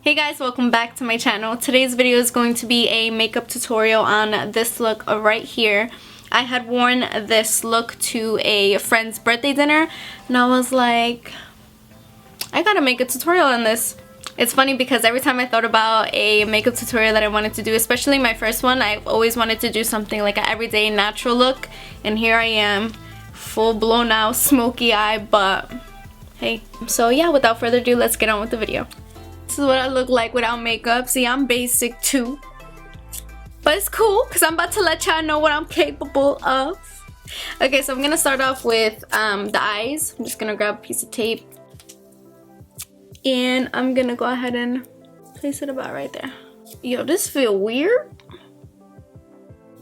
Hey guys, welcome back to my channel. Today's video is going to be a makeup tutorial on this look right here. I had worn this look to a friend's birthday dinner and I was like, I gotta make a tutorial on this. It's funny because every time I thought about a makeup tutorial that I wanted to do, especially my first one, I've always wanted to do something like an everyday natural look, and here I am, full blown out smoky eye, but hey. So yeah, without further ado, let's get on with the video. This is what I look like without makeup. See, I'm basic too, but it's cool because I'm about to let y'all know what I'm capable of. Okay, so I'm gonna start off with the eyes. I'm just gonna grab a piece of tape and I'm gonna go ahead and place it about right there. Yo, this feel weird.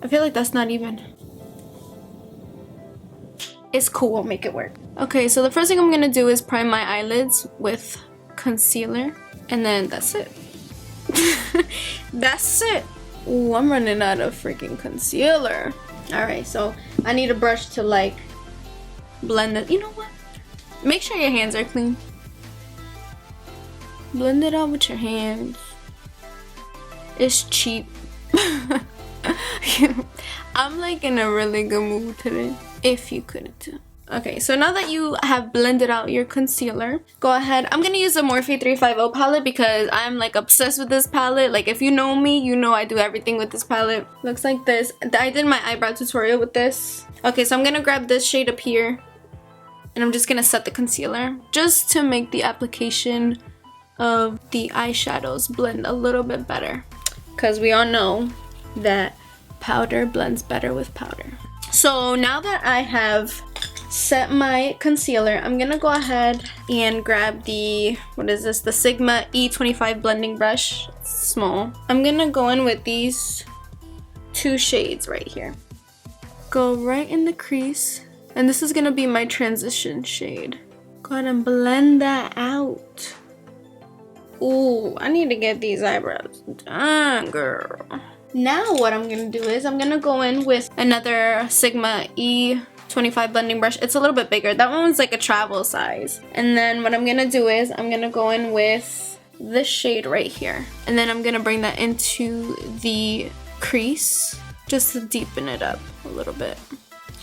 I feel like that's not even. It's cool, I'll make it work. Okay, so the first thing I'm gonna do is prime my eyelids with concealer, and then that's it. That's it. Ooh, I'm running out of freaking concealer. Alright, so I need a brush to like blend it. You know what? Make sure your hands are clean. Blend it out with your hands. It's cheap. I'm like in a really good mood today, if you couldn't tell. Okay, so now that you have blended out your concealer, go ahead. I'm gonna use the Morphe 350 palette because I'm like obsessed with this palette. Like, if you know me, you know I do everything with this palette. Looks like this. I did my eyebrow tutorial with this. Okay, so I'm gonna grab this shade up here and I'm just gonna set the concealer just to make the application of the eyeshadows blend a little bit better, because we all know that powder blends better with powder. So now that I have set my concealer, I'm gonna go ahead and grab the, what is this, the Sigma E25 blending brush. It's small. I'm gonna go in with these two shades right here. Go right in the crease, and this is gonna be my transition shade. Go ahead and blend that out. Ooh, I need to get these eyebrows done, girl. Now what I'm gonna do is I'm gonna go in with another Sigma E25 blending brush. It's a little bit bigger. That one's like a travel size. And then what I'm gonna do is I'm gonna go in with this shade right here. And then I'm gonna bring that into the crease just to deepen it up a little bit.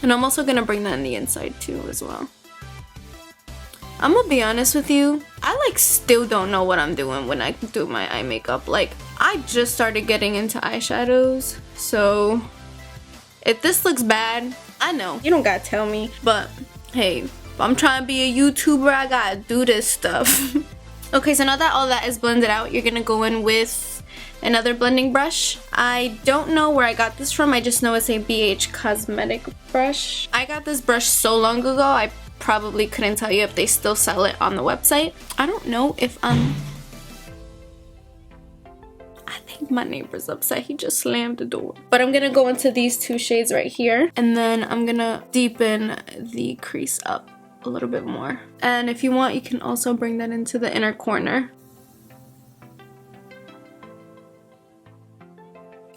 And I'm also gonna bring that in the inside too as well. I'm gonna be honest with you, I like still don't know what I'm doing when I do my eye makeup. Like, I just started getting into eyeshadows, so if this looks bad, I know, you don't gotta tell me, but hey, if I'm trying to be a YouTuber, I gotta do this stuff. Okay, so now that all that is blended out, you're gonna go in with another blending brush. I don't know where I got this from, I just know it's a BH Cosmetic brush. I got this brush so long ago, I probably couldn't tell you if they still sell it on the website. I don't know if I think my neighbor's upset. He just slammed the door. But I'm gonna go into these two shades right here, and then I'm gonna deepen the crease up a little bit more. And if you want, you can also bring that into the inner corner.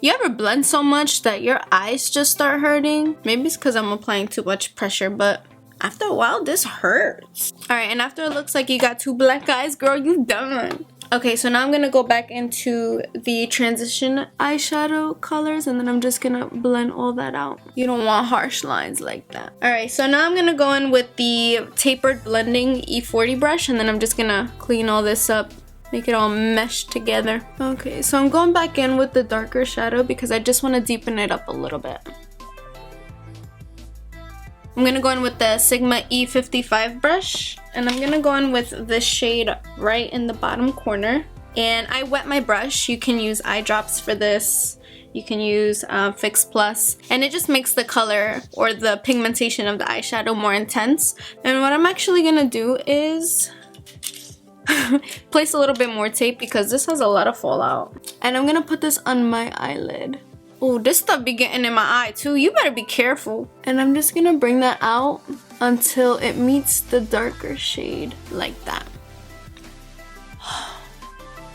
You ever blend so much that your eyes just start hurting? Maybe it's because I'm applying too much pressure, but after a while, this hurts. Alright, and after it looks like you got two black eyes, girl, you done. Okay, so now I'm gonna go back into the transition eyeshadow colors, and then I'm just gonna blend all that out. You don't want harsh lines like that. Alright, so now I'm gonna go in with the tapered blending E40 brush, and then I'm just gonna clean all this up, make it all mesh together. Okay, so I'm going back in with the darker shadow because I just want to deepen it up a little bit. I'm gonna go in with the Sigma E55 brush, and I'm gonna go in with this shade right in the bottom corner. And I wet my brush. You can use eye drops for this. You can use Fix Plus, and it just makes the color or the pigmentation of the eyeshadow more intense. And what I'm actually gonna do is place a little bit more tape because this has a lot of fallout. And I'm gonna put this on my eyelid. Oh, this stuff be getting in my eye too. You better be careful. And I'm just gonna bring that out until it meets the darker shade like that.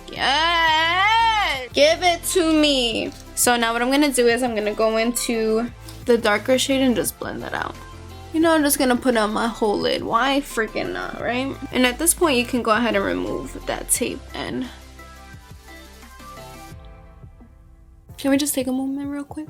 Yes! Give it to me. So now what I'm gonna do is I'm gonna go into the darker shade and just blend that out. You know, I'm just gonna put on my whole lid. Why freaking not, right? And at this point, you can go ahead and remove that tape and Can we just take a moment real quick?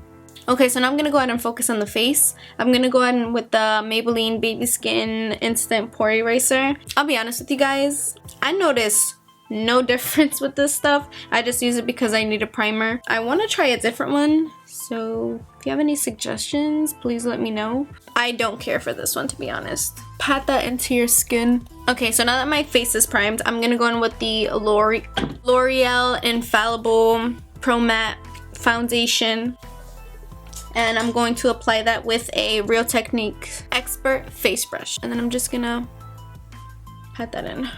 Okay, so now I'm gonna go ahead and focus on the face. I'm gonna go ahead and with the Maybelline Baby Skin Instant Pore Eraser. I'll be honest with you guys, I notice no difference with this stuff. I just use it because I need a primer. I want to try a different one, so if you have any suggestions, please let me know. I don't care for this one, to be honest. Pat that into your skin. Okay, so now that my face is primed, I'm gonna go in with the L'Oreal Infallible Pro Matte Foundation. And I'm going to apply that with a Real Techniques Expert face brush. And then I'm just gonna pat that in.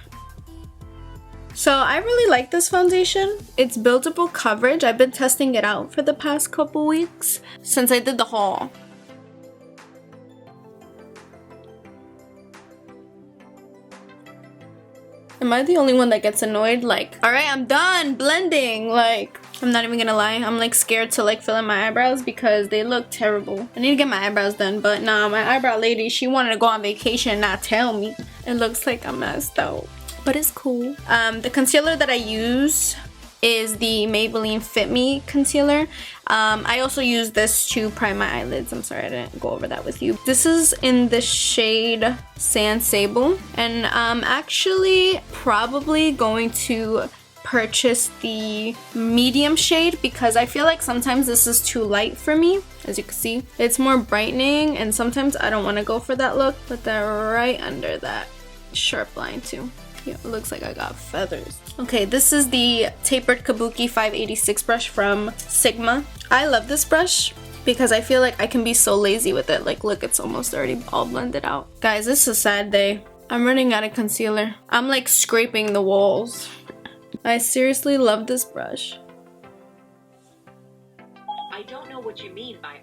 So I really like this foundation. It's buildable coverage. I've been testing it out for the past couple weeks since I did the haul. Am I the only one that gets annoyed? Like, all right, I'm done blending. Like, I'm not even gonna lie. I'm like scared to like fill in my eyebrows because they look terrible. I need to get my eyebrows done, but nah, my eyebrow lady, she wanted to go on vacation and not tell me. It looks like I'm messed out, but it's cool. The concealer that I use is the Maybelline Fit Me concealer. I also use this to prime my eyelids. I'm sorry I didn't go over that with you. This is in the shade Sand Sable, and I'm actually probably going to purchase the medium shade because I feel like sometimes this is too light for me. As you can see, it's more brightening, and sometimes I don't want to go for that look. Put that right under that sharp line too. Yeah, it looks like I got feathers. Okay, this is the Tapered Kabuki 586 brush from Sigma. I love this brush because I feel like I can be so lazy with it. Like, look, it's almost already all blended out. Guys, this is a sad day. I'm running out of concealer. I'm like scraping the walls. I seriously love this brush. I don't know what you mean by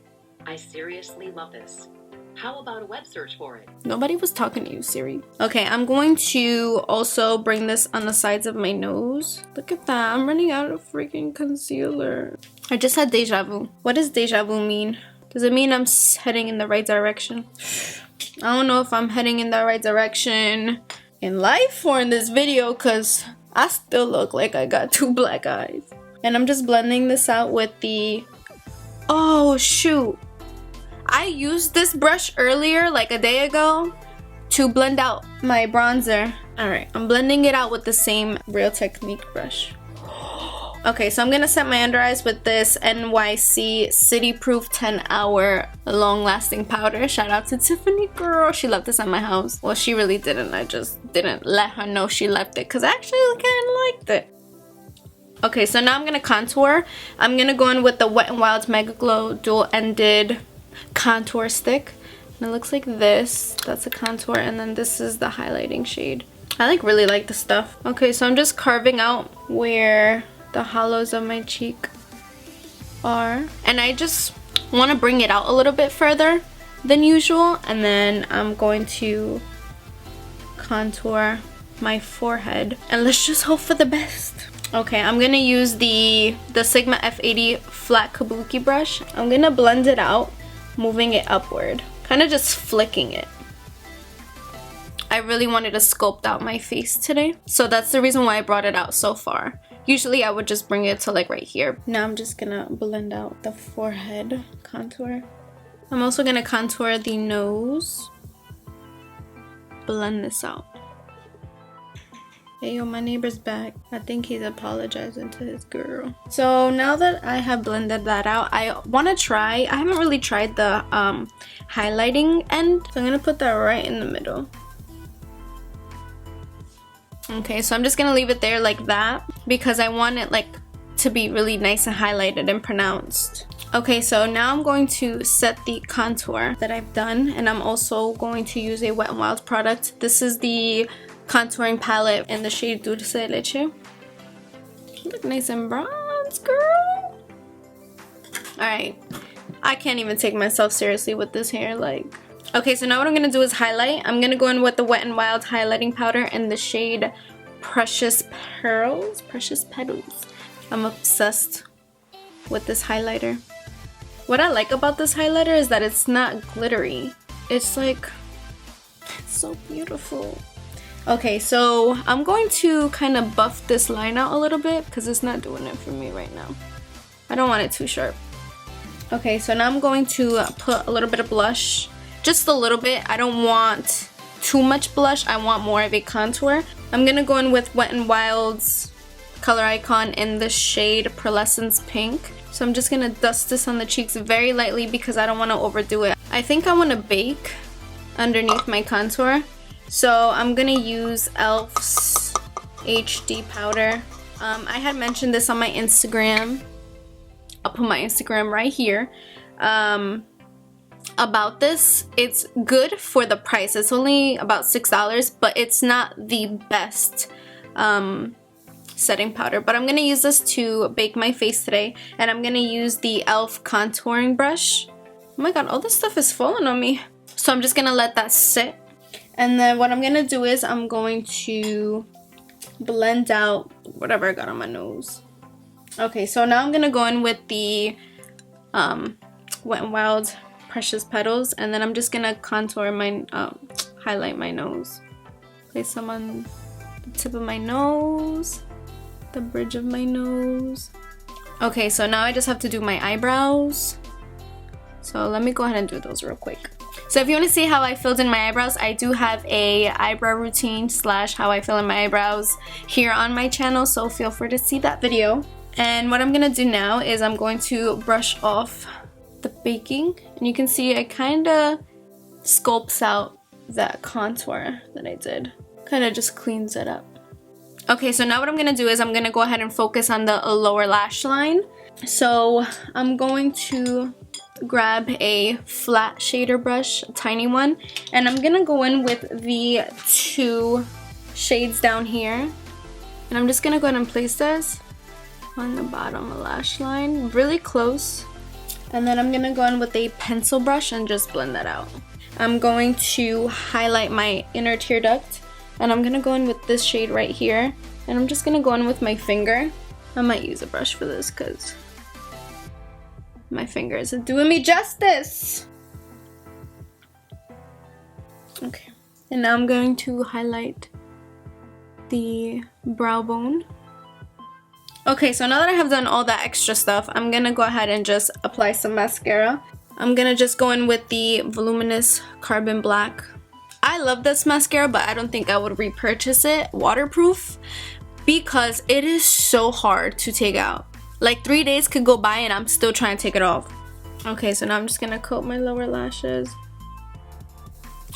I seriously love this. How about a web search for it? Nobody was talking to you, Siri. Okay, I'm going to also bring this on the sides of my nose. Look at that, I'm running out of freaking concealer. I just had deja vu. What does deja vu mean? Does it mean I'm heading in the right direction? I don't know if I'm heading in the right direction in life or in this video, because I still look like I got 2 black eyes. And I'm just blending this out with the... Oh, shoot. I used this brush earlier, like a day ago, to blend out my bronzer. Alright, I'm blending it out with the same Real Technique brush. Okay, so I'm gonna set my under eyes with this NYC City Proof 10-hour long-lasting powder. Shout out to Tiffany, girl. She left this at my house. Well, she really didn't. I just didn't let her know she left it because I actually kind of liked it. Okay, so now I'm gonna contour. I'm gonna go in with the Wet n Wild Mega Glow dual-ended contour stick, and it looks like this. That's a contour, and then this is the highlighting shade. I really like the stuff. Okay, so I'm just carving out where the hollows of my cheek are, and I just want to bring it out a little bit further than usual, and then I'm going to contour my forehead, and let's just hope for the best. Okay, I'm gonna use the Sigma F80 flat kabuki brush. I'm gonna blend it out, moving it upward, kind of just flicking it. I really wanted to sculpt out my face today, so that's the reason why I brought it out so far. Usually I would just bring it to like right here. Now I'm just gonna blend out the forehead contour. I'm also gonna contour the nose. Blend this out. Hey yo, my neighbor's back. I think he's apologizing to his girl. So now that I have blended that out, I want to try, I haven't really tried the highlighting end, so I'm gonna put that right in the middle. Okay, so I'm just gonna leave it there like that because I want it like to be really nice and highlighted and pronounced. Okay, so now I'm going to set the contour that I've done, and I'm also going to use a Wet n Wild product. This is the contouring palette in the shade Dulce de Leche. You look nice and bronze, girl. Alright, I can't even take myself seriously with this hair, like. Okay, so now what I'm gonna do is highlight. I'm gonna go in with the Wet n Wild highlighting powder in the shade Precious Pearls, Precious Petals. I'm obsessed with this highlighter. What I like about this highlighter is that it's not glittery. It's like, it's so beautiful. Okay, so I'm going to kind of buff this line out a little bit because it's not doing it for me right now. I don't want it too sharp. Okay, so now I'm going to put a little bit of blush. Just a little bit. I don't want too much blush. I want more of a contour. I'm gonna go in with Wet n Wild's color icon in the shade Pearlescence Pink. So I'm just gonna dust this on the cheeks very lightly because I don't want to overdo it. I think I want to bake underneath my contour. So I'm gonna use e.l.f.'s HD powder. I had mentioned this on my Instagram. I'll put my Instagram right here. About this, it's good for the price. It's only about $6, but it's not the best setting powder. But I'm gonna use this to bake my face today, and I'm gonna use the e.l.f. contouring brush. Oh my god, all this stuff is falling on me. So I'm just gonna let that sit, and then what I'm gonna do is I'm going to blend out whatever I got on my nose. Okay, so now I'm gonna go in with the Wet n Wild Precious Petals, and then I'm just gonna contour my highlight my nose. Place some on the tip of my nose, the bridge of my nose. Okay, so now I just have to do my eyebrows. So let me go ahead and do those real quick. So if you want to see how I filled in my eyebrows, I do have a eyebrow routine / how I fill in my eyebrows here on my channel, so feel free to see that video. And what I'm gonna do now is I'm going to brush off the baking, and you can see it kind of sculpts out that contour that I did. Kind of just cleans it up. Okay, so now what I'm gonna do is I'm gonna go ahead and focus on the lower lash line. So I'm going to grab a flat shader brush, a tiny one, and I'm gonna go in with the 2 shades down here, and I'm just gonna go ahead and place this on the bottom lash line really close, and then I'm gonna go in with a pencil brush and just blend that out. I'm going to highlight my inner tear duct, and I'm gonna go in with this shade right here, and I'm just gonna go in with my finger. I might use a brush for this because my finger isn't doing me justice. Okay, and now I'm going to highlight the brow bone. Okay, so now that I have done all that extra stuff, I'm gonna go ahead and just apply some mascara. I'm gonna just go in with the Voluminous Carbon Black. I love this mascara, but I don't think I would repurchase it waterproof because it is so hard to take out. Like 3 days could go by and I'm still trying to take it off. Okay, so now I'm just gonna coat my lower lashes.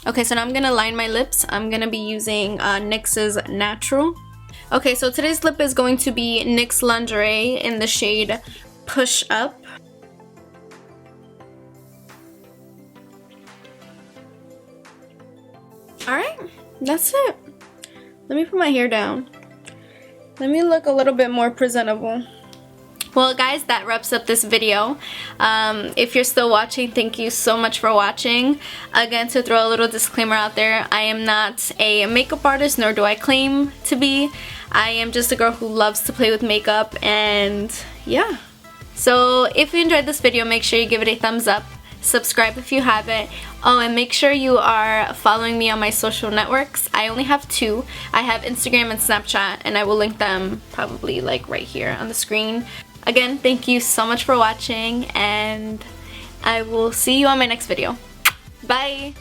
Okay, so now I'm gonna line my lips. I'm gonna be using NYX's Natural. Okay, so today's lip is going to be NYX Lingerie in the shade Push Up. Alright, that's it. Let me put my hair down. Let me look a little bit more presentable. Well guys, that wraps up this video. If you're still watching, thank you so much for watching. Again, to throw a little disclaimer out there, I am not a makeup artist, nor do I claim to be. I am just a girl who loves to play with makeup, and yeah. So if you enjoyed this video, make sure you give it a thumbs up. Subscribe if you haven't. Oh, and make sure you are following me on my social networks. I only have 2. I have Instagram and Snapchat, and I will link them probably like right here on the screen. Again, thank you so much for watching, and I will see you on my next video. Bye!